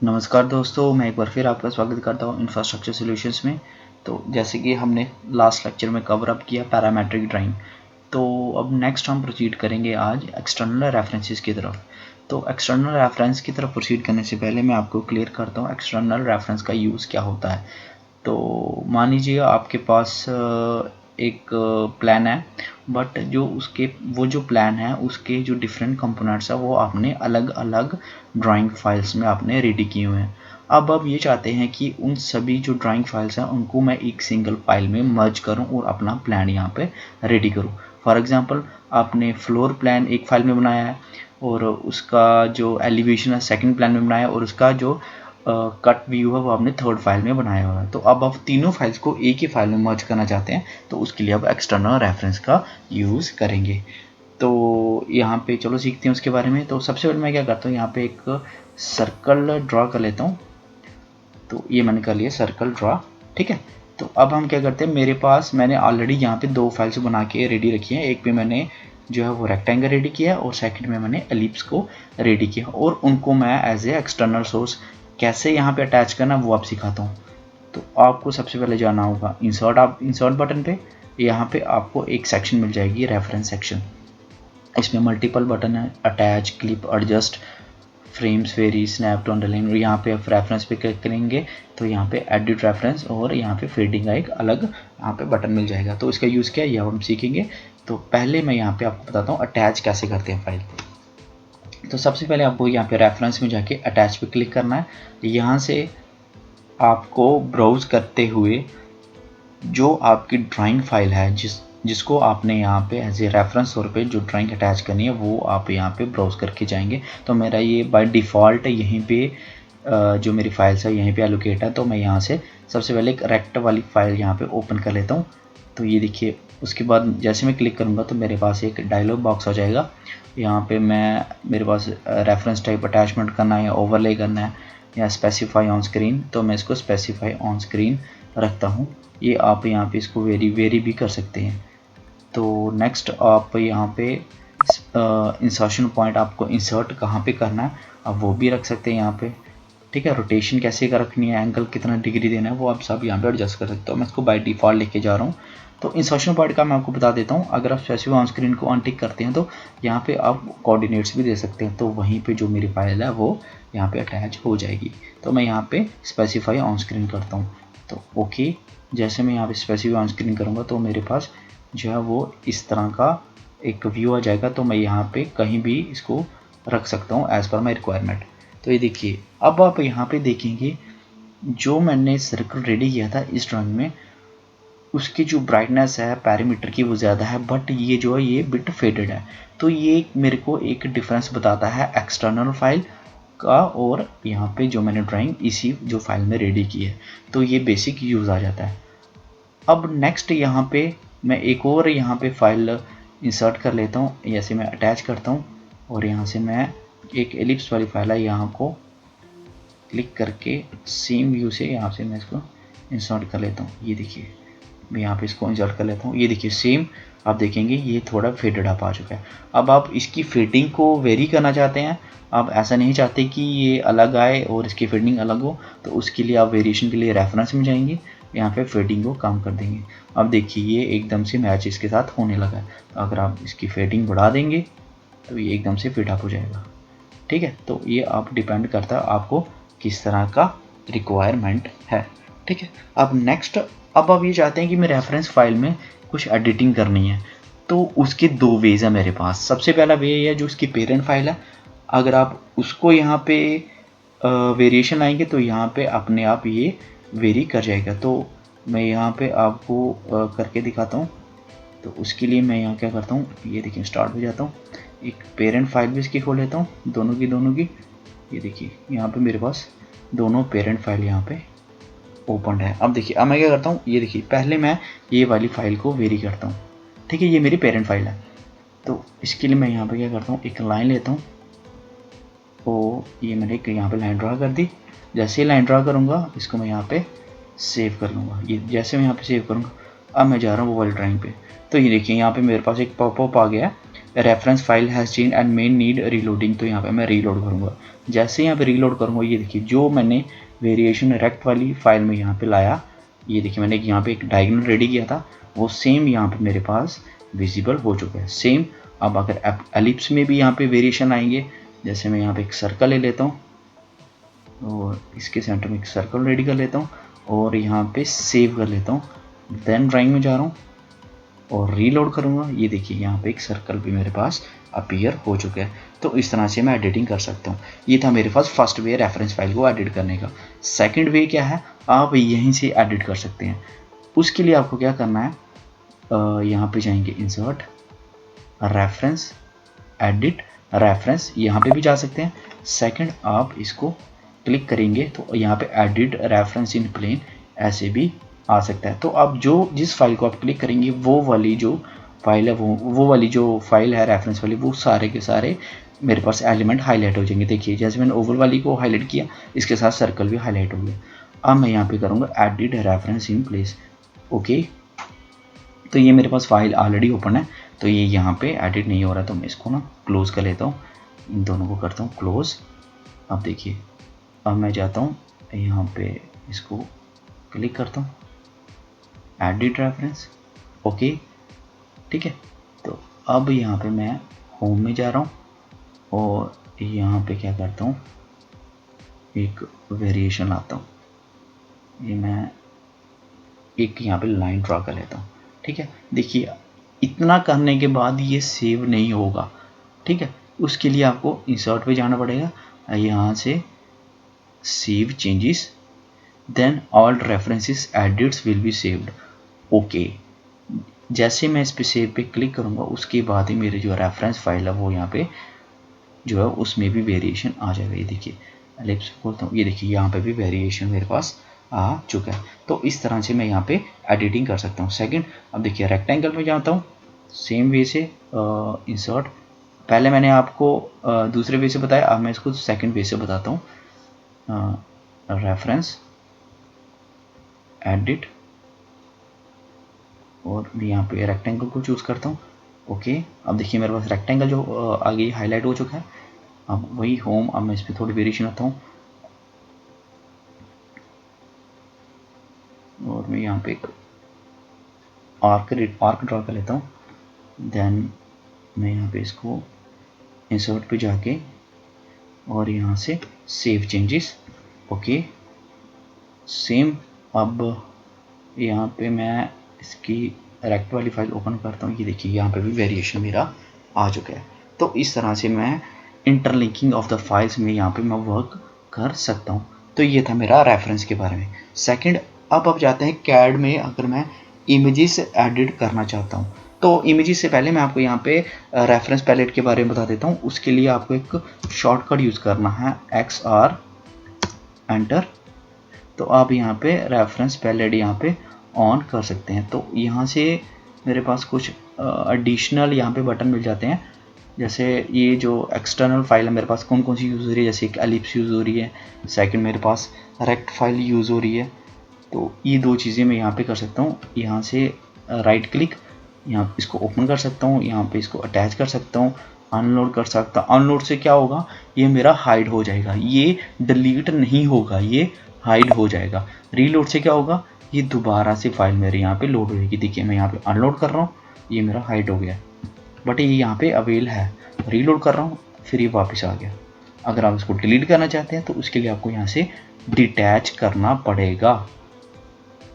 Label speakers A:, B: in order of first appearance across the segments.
A: नमस्कार दोस्तों, मैं एक बार फिर आपका स्वागत करता हूँ इंफ्रास्ट्रक्चर सॉल्यूशंस में। तो जैसे कि हमने लास्ट लेक्चर में कवर अप किया पैरामेट्रिक ड्राइंग, तो अब नेक्स्ट हम प्रोसीड करेंगे आज एक्सटर्नल रेफरेंसेस की तरफ। तो एक्सटर्नल रेफरेंस की तरफ प्रोसीड करने से पहले मैं आपको क्लियर करता हूँ एक्सटर्नल रेफरेंस का यूज़ क्या होता है। तो मान लीजिए आपके पास एक प्लान है, बट जो उसके वो जो प्लान है उसके जो डिफरेंट कंपोनेंट्स है वो आपने अलग अलग ड्राइंग फाइल्स में आपने रेडी किए हुए हैं। अब आप ये चाहते हैं कि उन सभी जो ड्राइंग फाइल्स हैं उनको मैं एक सिंगल फाइल में मर्ज करूं और अपना प्लान यहाँ पे रेडी करूं। फॉर एग्जांपल, आपने फ्लोर प्लान एक फाइल में बनाया है और उसका जो एलिवेशन है सेकंड प्लान में बनाया है और उसका जो कट व्यू है वो आपने थर्ड फाइल में बनाया हुआ है। तो अब आप तीनों फाइल्स को एक ही फाइल में मर्ज करना चाहते हैं, तो उसके लिए आप एक्सटर्नल रेफरेंस का यूज़ करेंगे। तो यहाँ पे चलो सीखते हैं उसके बारे में। तो सबसे पहले मैं क्या करता हूँ, यहाँ पे एक सर्कल ड्रा कर लेता हूँ। तो ये मैंने कर लिया सर्कल ड्रा, ठीक है। तो अब हम क्या करते हैं, मेरे पास मैंने ऑलरेडी यहाँ पे दो फाइल्स बना के रेडी रखी हैं। एक पे मैंने जो है वो रेक्टेंगल रेडी किया और सेकंड में मैंने एलिप्स को रेडी किया, और उनको मैं एज ए एक्सटर्नल सोर्स कैसे यहाँ पे अटैच करना वो आप सिखाता हूँ। तो आपको सबसे पहले जाना होगा इंसर्ट, आप इंसर्ट बटन पे, यहाँ पे आपको एक सेक्शन मिल जाएगी रेफरेंस सेक्शन। इसमें मल्टीपल बटन है, attach, clip, adjust, frames, very, snap to underline. और यहाँ पे आप रेफरेंस पे क्लिक करेंगे तो यहाँ पे एडिट रेफरेंस और यहाँ पे फेडिंग का एक अलग यहाँ पे बटन मिल जाएगा। तो इसका यूज़ क्या है ये हम सीखेंगे। तो पहले मैं यहाँ पे आपको बताता हूँ अटैच कैसे करते हैं फाइल। तो सबसे पहले आपको यहाँ पे रेफरेंस में जाके अटैच पे क्लिक करना है। यहाँ से आपको ब्राउज करते हुए जो आपकी ड्राइंग फाइल है जिसको आपने यहाँ पे एज ए रेफरेंस तौर पे जो ड्राइंग अटैच करनी है वो आप यहाँ पे ब्राउज करके जाएंगे। तो मेरा ये बाय डिफ़ॉल्ट यहीं पे जो मेरी फाइल्स है यहीं पे एलोकेट है। तो मैं यहाँ से सबसे पहले एक रेक्ट वाली फाइल यहाँ पे ओपन कर लेता हूँ। तो ये देखिए, उसके बाद जैसे मैं क्लिक करूँगा तो मेरे पास एक डायलॉग बॉक्स आ जाएगा। यहाँ पे मेरे पास रेफरेंस टाइप अटैचमेंट करना है या ओवरले करना है या स्पेसिफाई ऑन स्क्रीन, तो मैं इसको स्पेसिफाई ऑन स्क्रीन रखता हूँ। ये आप यहाँ पे इसको वेरी भी कर सकते हैं। तो नेक्स्ट आप यहाँ पे इंसर्शन पॉइंट आपको इंसर्ट कहाँ पे करना है आप वो भी रख सकते हैं यहाँ पे, ठीक है। रोटेशन कैसे का रखनी है, एंगल कितना डिग्री देना है वो आप सब यहाँ पे एडजस्ट कर सकते हो। मैं इसको बाय डिफ़ॉल्ट लेके जा रहा हूँ। तो इंसर्शन पॉइंट का मैं आपको बता देता हूँ, अगर आप स्पेसिफाई ऑन स्क्रीन को अनटिक करते हैं तो यहाँ पे आप कोऑर्डिनेट्स भी दे सकते हैं। तो वहीं पे जो मेरी फाइल है वो यहाँ पे अटैच हो जाएगी। तो मैं यहाँ पे स्पेसिफाई ऑन स्क्रीन करता हूँ। तो ओके, जैसे मैं यहाँ पे स्पेसिफाई ऑन स्क्रीन करूँगा तो मेरे पास जो है वो इस तरह का एक व्यू आ जाएगा। तो मैं यहाँ पे कहीं भी इसको रख सकता हूँ एज़ पर माई रिक्वायरमेंट। तो ये देखिए, अब आप यहाँ पे देखेंगे जो मैंने सर्कल रेडी किया था इस ड्राइंग में उसकी जो ब्राइटनेस है पैरामीटर की वो ज़्यादा है, बट ये जो है ये बिट फेडेड है। तो ये मेरे को एक डिफरेंस बताता है एक्सटर्नल फाइल का और यहाँ पे जो मैंने ड्राइंग इसी जो फाइल में रेडी की है। तो ये बेसिक यूज़ आ जाता है। अब नेक्स्ट यहाँ पे मैं एक और यहाँ पे फाइल इंसर्ट कर लेता हूँ, जैसे मैं अटैच करता हूँ और यहाँ से मैं एक एलिप्स वाली फाइल है यहाँ को क्लिक करके सेम व्यू से यहाँ से मैं इसको इंसर्ट कर लेता हूँ। ये देखिए, मैं यहाँ पे इसको इंसर्ट कर लेता हूँ। ये देखिए सेम आप देखेंगे ये थोड़ा फेडेड अप आ चुका है। अब आप इसकी फेडिंग को वेरी करना चाहते हैं, आप ऐसा नहीं चाहते कि ये अलग आए और इसकी फेडिंग अलग हो, तो उसके लिए आप वेरिएशन के लिए रेफरेंस में जाएंगे, यहाँ पे फेडिंग को कम कर देंगे। अब देखिए ये एकदम से मैच इसके साथ होने लगा है। तो अगर आप इसकी फेडिंग बढ़ा देंगे तो ये एकदम से फिट अप हो जाएगा, ठीक है। तो ये आप डिपेंड करता है आपको किस तरह का रिक्वायरमेंट है, ठीक है। अब नेक्स्ट, अब आप ये चाहते हैं कि मैं रेफरेंस फाइल में कुछ एडिटिंग करनी है, तो उसके दो वेज है मेरे पास। सबसे पहला वे है जो उसकी पेरेंट फाइल है, अगर आप उसको यहाँ पे वेरिएशन लाएंगे तो यहाँ पे अपने आप ये वेरी कर जाएगा। तो मैं यहाँ पे आपको करके दिखाता हूँ। तो उसके लिए मैं यहाँ क्या करता हूँ, ये देखिए स्टार्ट हो जाता हूँ, एक पेरेंट फाइल भी इसकी खोल लेता हूँ दोनों की। ये देखिए यहाँ पे मेरे पास दोनों पेरेंट फाइल यहाँ पे ओपन है। अब देखिए, अब मैं क्या करता हूँ, ये देखिए पहले मैं ये वाली फाइल को वेरी करता हूँ, ठीक है। ये मेरी पेरेंट फाइल है। तो इसके लिए मैं यहाँ पे क्या करता हूँ, एक लाइन लेता हूँ और ये मैंने एक यहाँ पे लाइन ड्रा कर दी। जैसे ही लाइन ड्रा करूँगा इसको मैं यहाँ पे सेव कर लूँगा। ये जैसे मैं यहाँ पे सेव करूँगा, अब मैं जा रहा हूँ वो वाली ड्राइंग पे। तो ये देखिए यहाँ पे मेरे पास एक पॉपअप आ गया है reference file has change and main need reloading, तो यहाँ पे मैं रीलोड करूँगा। जैसे यहाँ पे रीलोड करूँगा, ये देखिए जो मैंने वेरिएशन रेक्ट वाली फाइल में यहाँ पे लाया, ये देखिए मैंने यहाँ पे एक डायग्राम रेडी किया था, वो सेम यहाँ पे मेरे पास विजिबल हो चुका है। सेम अब अगर एलिप्स में भी यहाँ पे वेरिएशन आएंगे, जैसे मैं यहाँ पे एक सर्कल ले लेता हूँ और इसके सेंटर में एक सर्कल रेडी कर लेता हूँ और यहाँ पे सेव कर लेता हूँ, देन ड्राइंग में जा रहा हूँ और रीलोड करूँगा। ये देखिए यहाँ पे एक सर्कल भी मेरे पास अपीयर हो चुका है। तो इस तरह से मैं एडिटिंग कर सकता हूँ। ये था मेरे पास फर्स्ट वे रेफरेंस फाइल को एडिट करने का। सेकंड वे क्या है, आप यहीं से एडिट कर सकते हैं। उसके लिए आपको क्या करना है, यहाँ पे जाएंगे इंसर्ट, रेफरेंस, एडिट रेफरेंस, यहाँ पे भी जा सकते हैं। सेकंड आप इसको क्लिक करेंगे तो यहाँ पे एडिट रेफरेंस इन प्लेन ऐसे भी आ सकता है। तो आप जिस फाइल को आप क्लिक करेंगे वो वाली जो फाइल है, वो वाली जो फाइल है रेफरेंस वाली, वो सारे के सारे मेरे पास एलिमेंट हाईलाइट हो जाएंगे। देखिए जैसे मैंने ओवल वाली को हाईलाइट किया, इसके साथ सर्कल भी हाईलाइट हो गया। अब मैं यहाँ पे करूँगा edit reference in place. Okay, तो ये मेरे पास फाइल ऑलरेडी ओपन है, तो ये यहाँ पे एडिट नहीं हो रहा, तो मैं इसको ना क्लोज कर लेता हूँ, इन दोनों को करता हूँ क्लोज। अब देखिए अब मैं जाता हूँ यहाँ पे, इसको क्लिक करता हूँ, एडिट रेफरेंस। ओके ठीक है, तो अब यहाँ पे मैं होम में जा रहा हूँ और यहाँ पे क्या करता हूँ, एक वेरिएशन लाता हूँ। ये मैं एक यहाँ पे लाइन ड्रा कर लेता हूँ। ठीक है, देखिए इतना करने के बाद ये सेव नहीं होगा। ठीक है, उसके लिए आपको इंसर्ट पे जाना पड़ेगा, यहाँ से save changes, then all references edits will be saved. Okay, जैसे मैं इस पे सेव पे क्लिक करूँगा, उसके बाद ही मेरी जो रेफरेंस फाइल है वो यहाँ पे जो है उसमें भी वेरिएशन आ जाएगा। ये देखिए एलिप्स खोलता हूँ, ये देखिए यहाँ पे भी वेरिएशन मेरे पास आ चुका है। तो इस तरह से मैं यहाँ पे एडिटिंग कर सकता हूँ। सेकंड, अब देखिए रेक्टेंगल में जाता हूँ, सेम वे से इंसर्ट, पहले मैंने आपको दूसरे वे से बताया, अब मैं इसको सेकंड वे से बताता हूँ। रेफरेंस, एडिट, और मैं यहाँ पे रेक्टेंगल को चूज़ करता हूँ। ओके, अब देखिए मेरे पास रेक्टेंगल जो आगे हाईलाइट हो चुका है। अब वही होम, अब मैं इस पर थोड़ी वेरिएशन आता हूँ और मैं यहाँ पे एक आर्क ड्रॉ कर लेता हूँ। देन मैं यहाँ पे इसको इंसर्ट पे जाके और यहाँ से सेव चेंजेस। ओके, सेम, अब यहाँ पे मैं इसकी रेक्ट वाली फाइल ओपन करता हूँ। ये देखिए यहाँ पे भी वेरिएशन मेरा आ चुका है। तो इस तरह से मैं इंटरलिंकिंग ऑफ द फाइल्स में यहाँ पे मैं वर्क कर सकता हूँ। तो ये था मेरा रेफरेंस के बारे में। सेकंड, अब जाते हैं कैड में। अगर मैं इमेजेस एडिट करना चाहता हूँ, तो इमेजेस से पहले मैं आपको यहाँ पे रेफरेंस पैलेट के बारे में बता देता हूँ। उसके लिए आपको एक शॉर्टकट यूज़ करना है, XR एंटर। तो आप यहाँ पे रेफरेंस पैलेट यहाँ पे ऑन कर सकते हैं। तो यहाँ से मेरे पास कुछ एडिशनल यहाँ पे बटन मिल जाते हैं, जैसे ये जो एक्सटर्नल फाइल है मेरे पास कौन कौन सी यूज़ हो रही है, जैसे एक एलिप्स यूज़ हो रही है, सेकंड मेरे पास रेक्ट फाइल यूज़ हो रही है। तो ये दो चीज़ें मैं यहाँ पे कर सकता हूँ। यहाँ से राइट क्लिक, यहाँ इसको ओपन कर सकता हूँ, यहाँ पे इसको अटैच कर सकता हूँ, अनलोड कर सकता हूँ। अनलोड से क्या होगा, ये मेरा हाइड हो जाएगा, ये डिलीट नहीं होगा, ये हाइड हो जाएगा। रीलोड से क्या होगा, ये दोबारा से फाइल मेरे यहाँ पे लोड हो जाएगी। देखिए मैं यहाँ पे अनलोड कर रहा हूँ, ये मेरा हाइड हो गया, बट ये यहाँ पे अवेल है। रीलोड कर रहा हूँ, फिर ये वापस आ गया। अगर आप इसको डिलीट करना चाहते हैं तो उसके लिए आपको यहाँ से डिटैच करना पड़ेगा।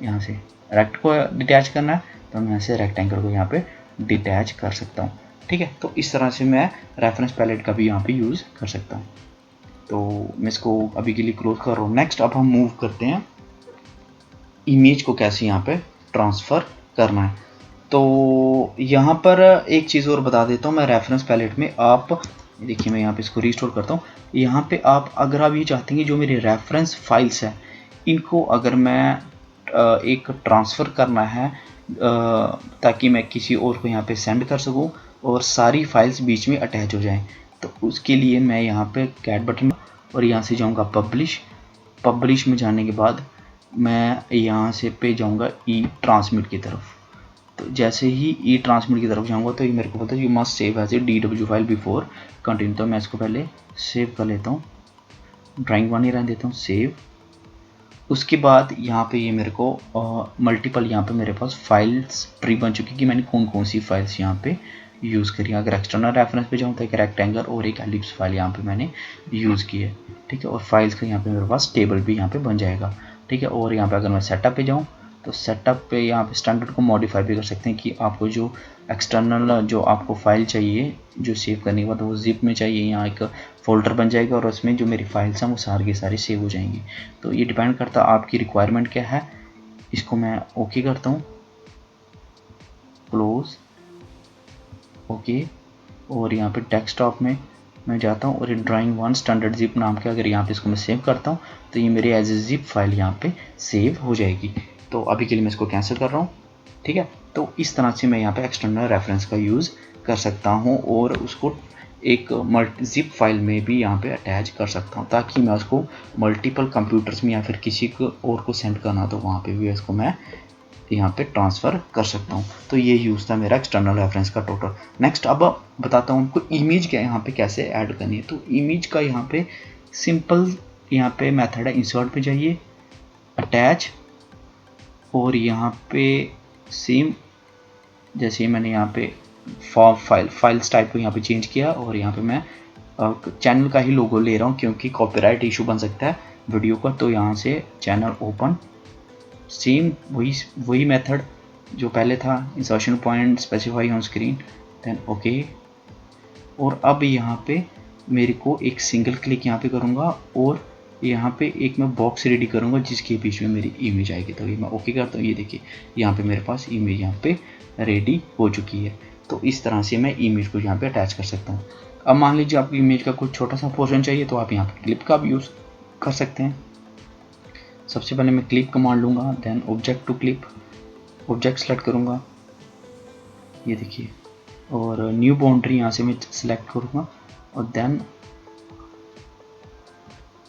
A: यहाँ से रेक्ट को डिटैच करना है तो मैं यहाँ से रेक्टेंगल को यहाँ पे डिटैच कर सकता हूँ। ठीक है, तो इस तरह से मैं रेफरेंस पैलेट का भी यहाँ पे यूज़ कर सकता हूँ। तो मैं इसको अभी के लिए क्लोज कर रहा हूँ। नेक्स्ट अब हम मूव करते हैं, इमेज को कैसे यहाँ पे ट्रांसफ़र करना है। तो यहाँ पर एक चीज़ और बता देता हूँ मैं, रेफरेंस पैलेट में आप देखिए मैं यहाँ पे इसको रीस्टोर करता हूँ। यहाँ पे आप अगर आप ये चाहते हैं कि जो मेरे रेफरेंस फाइल्स हैं इनको अगर मैं एक ट्रांसफ़र करना है ताकि मैं किसी और को यहाँ पे सेंड कर सकूँ और सारी फाइल्स बीच में अटैच हो जाएं, तो उसके लिए मैं यहाँ पे कैट बटन और यहाँ से जाऊँगा पब्लिश में जाने के बाद मैं यहाँ से पे जाऊँगा ई ट्रांसमिट की तरफ। तो जैसे ही ई ट्रांसमिट की तरफ जाऊँगा तो ये मेरे को पता है you must save as a DW file before continue. तो मैं इसको पहले सेव कर लेता हूँ, ड्राइंग 1 ही रहने देता हूँ, सेव। उसके बाद यहाँ पे ये मेरे को मल्टीपल यहाँ पे मेरे पास फाइल्स ट्री बन चुकी कि मैंने कौन कौन सी फाइल्स यहाँ पे यूज़ करी। अगर एक्सटर्नल रेफरेंस पे जाऊँ तो एक रेक्टेंगल और एक एलिप्स फाइल यहाँ पे मैंने यूज़ की है, ठीक है। और फाइल्स का यहाँ पे मेरे पास टेबल भी यहाँ पे बन जाएगा, ठीक है। और यहाँ पे अगर मैं सेटअप पे जाऊँ तो सेटअप पे यहाँ पे स्टैंडर्ड को मॉडिफाई भी कर सकते हैं कि आपको जो एक्सटर्नल जो आपको फाइल चाहिए जो सेव करने के बाद वो जिप में चाहिए, यहाँ एक फोल्डर बन जाएगा और उसमें जो मेरी फाइल्स हैं वो सारी की सारी सेव हो जाएंगी। तो ये डिपेंड करता है आपकी रिक्वायरमेंट क्या है। इसको मैं ओके करता हूँ, क्लोज, ओके। और यहाँ पे डेस्कटॉप में मैं जाता हूँ और ड्राइंग 1 स्टैंडर्ड जिप नाम के अगर यहाँ पे इसको मैं सेव करता हूँ तो ये मेरी एज ए जिप फाइल यहाँ पे सेव हो जाएगी। तो अभी के लिए मैं इसको कैंसिल कर रहा हूँ, ठीक है। तो इस तरह से मैं यहाँ पे एक्सटर्नल रेफरेंस का यूज़ कर सकता हूँ और उसको एक जिप फाइल में भी यहाँ पे अटैच कर सकता हूँ ताकि मैं उसको मल्टीपल कंप्यूटर्स में या फिर किसी को और को सेंड करना तो वहाँ पे भी इसको मैं यहाँ पे ट्रांसफ़र कर सकता हूँ। तो ये यूज़ था मेरा एक्सटर्नल रेफरेंस का टोटल। नेक्स्ट अब बताता हूँ आपको इमेज क्या यहाँ पे कैसे ऐड करनी है। तो इमेज का यहाँ पे सिंपल यहाँ पे मेथड है, इंसर्ट पे जाइए, अटैच, और यहाँ पे सेम जैसे मैंने यहाँ पे फाइल्स टाइप को यहाँ पे चेंज किया और यहाँ पे मैं चैनल का ही लोगो ले रहा हूँ क्योंकि कॉपीराइट इशू बन सकता है वीडियो का। तो यहाँ से चैनल ओपन, सेम वही मेथड जो पहले था, insertion point, specify on screen, then okay. और अब यहाँ पे मेरे को एक सिंगल क्लिक यहाँ पे करूँगा और यहाँ पे एक मैं बॉक्स रेडी करूँगा जिसके बीच में मेरी इमेज आएगी। तो ये मैं ओके करता हूँ, ये देखिए यहाँ पे मेरे पास इमेज यहाँ पे रेडी हो चुकी है। तो इस तरह से मैं इमेज को यहाँ पे अटैच कर सकता हूँ। अब मान लीजिए आपको इमेज का कुछ छोटा सा पोर्शन चाहिए तो आप यहाँ पे क्लिप का भी यूज़ कर सकते हैं। सबसे पहले मैं क्लिप कमांड लूँगा, then object to clip, object select करूँगा, ये देखिए, और न्यू बाउंड्री यहाँ से मैं सिलेक्ट करूँगा और देन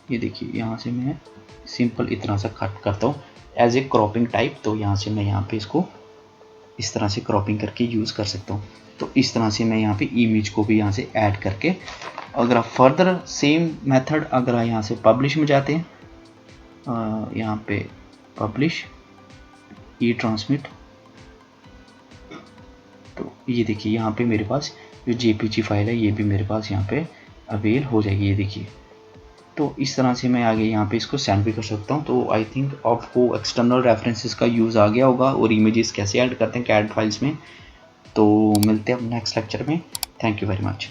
A: ये देखिए यहाँ से मैं सिंपल इतना सा कट करता हूँ एज ए क्रॉपिंग टाइप। तो यहाँ से मैं यहाँ पे इसको इस तरह से क्रॉपिंग करके यूज़ कर सकता हूँ। तो इस तरह से मैं यहाँ पे इमेज को भी यहाँ से ऐड करके, अगर आप फर्दर सेम मेथड अगर आप यहाँ से पब्लिश में जाते हैं, यहाँ पे पब्लिश, ई ट्रांसमिट, तो ये देखिए यहाँ पे मेरे पास जो JPG फाइल है ये भी मेरे पास यहाँ पे अवेल हो जाएगी, ये देखिए। तो इस तरह से मैं आगे यहाँ पे इसको सेंड भी कर सकता हूँ। तो आई थिंक आपको एक्सटर्नल रेफरेंसेस का यूज़ आ गया होगा और इमेजेस कैसे ऐड करते हैं कैड फाइल्स में। तो मिलते हैं अब नेक्स्ट लेक्चर में। Thank you very much.